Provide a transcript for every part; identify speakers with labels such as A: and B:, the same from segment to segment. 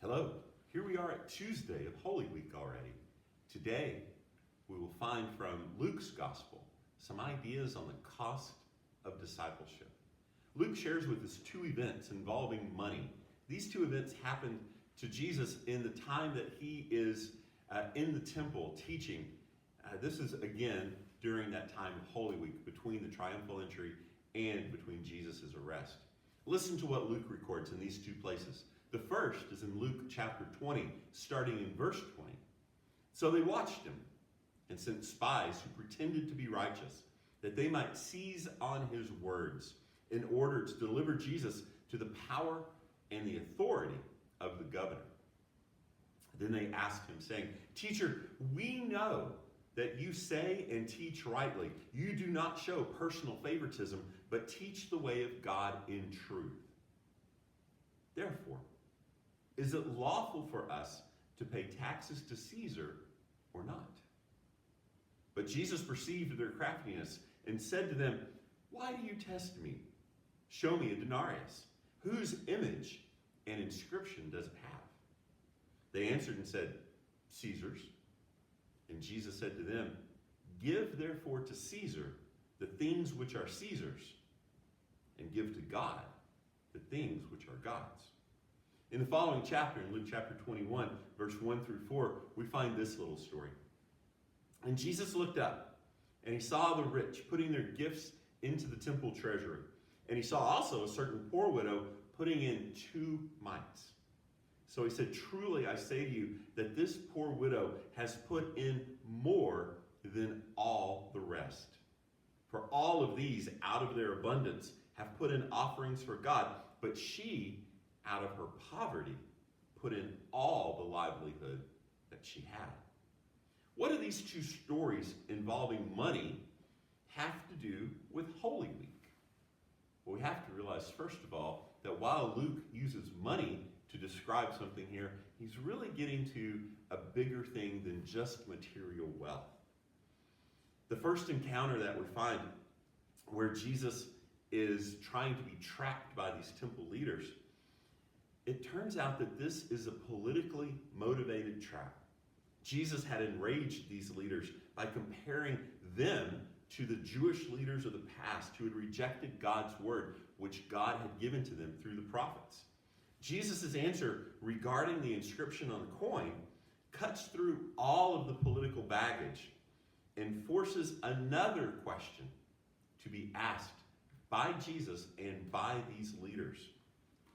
A: Hello, here we are at Tuesday of Holy Week already. Today, we will find from Luke's Gospel some ideas on the cost of discipleship. Luke shares with us two events involving money. These two events happened to Jesus in the time that he is in the temple teaching. This is, again, during that time of Holy Week, between the triumphal entry and between Jesus' arrest. Listen to what Luke records in these two places. The first is in Luke chapter 20, starting in verse 20. So they watched him and sent spies who pretended to be righteous, that they might seize on his words in order to deliver Jesus to the power and the authority of the governor. Then they asked him, saying, "Teacher, we know that you say and teach rightly. You do not show personal favoritism, but teach the way of God in truth. Therefore, is it lawful for us to pay taxes to Caesar or not?" But Jesus perceived their craftiness and said to them, "Why do you test me? Show me a denarius. Whose image and inscription does it have?" They answered and said, "Caesar's." And Jesus said to them, "Give therefore to Caesar the things which are Caesar's, and give to God the things which are God's." In the following chapter, in Luke chapter 21, verse 1 through 4, we find this little story. And Jesus looked up, and he saw the rich putting their gifts into the temple treasury. And he saw also a certain poor widow putting in 2 mites. So he said, "Truly I say to you that this poor widow has put in more than all the rest. For all of these, out of their abundance, have put in offerings for God, but she, out of her poverty, put in all the livelihood that she had." What do these two stories involving money have to do with Holy Week? Well, we have to realize, first of all, that while Luke uses money to describe something here, he's really getting to a bigger thing than just material wealth. The first encounter that we find where Jesus is trying to be trapped by these temple leaders, it turns out that this is a politically motivated trap. Jesus had enraged these leaders by comparing them to the Jewish leaders of the past who had rejected God's word, which God had given to them through the prophets. Jesus' answer regarding the inscription on the coin cuts through all of the political baggage and forces another question to be asked by Jesus and by these leaders.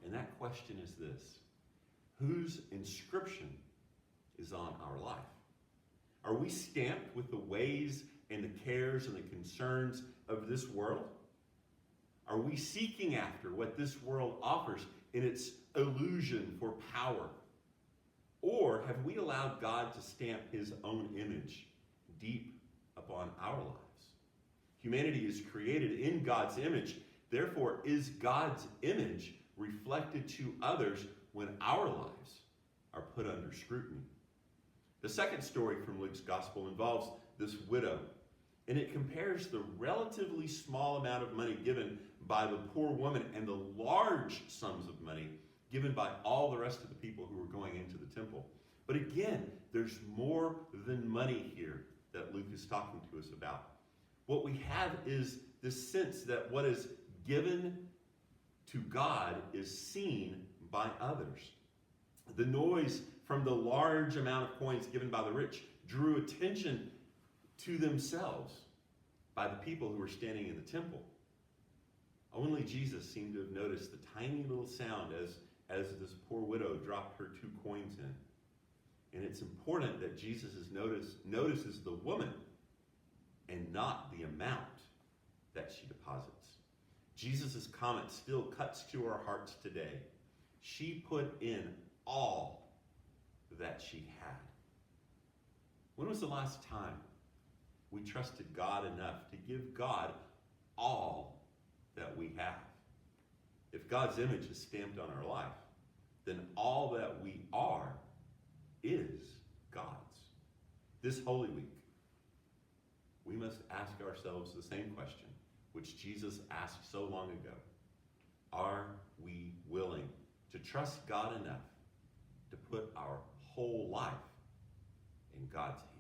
A: And that question is this: whose inscription is on our life? Are we stamped with the ways and the cares and the concerns of this world? Are we seeking after what this world offers in its illusion for power? Or have we allowed God to stamp his own image deep upon our lives? Humanity is created in God's image. Therefore, is God's image reflected to others when our lives are put under scrutiny? The second story from Luke's Gospel involves this widow, and it compares the relatively small amount of money given by the poor woman and the large sums of money given by all the rest of the people who were going into the temple. But again, there's more than money here that Luke is talking to us about. What we have is this sense that what is given to God is seen by others. The noise from the large amount of coins given by the rich drew attention to themselves by the people who were standing in the temple. Only Jesus seemed to have noticed the tiny little sound as this poor widow dropped her 2 coins in. And it's important that Jesus notices the woman and not the amount that she deposits. Jesus' comment still cuts to our hearts today. She put in all that she had. When was the last time we trusted God enough to give God all that we have? If God's image is stamped on our life, then all that we are is God's. This Holy Week, we must ask ourselves the same question, which Jesus asked so long ago. Are we willing to trust God enough to put our whole life in God's hands.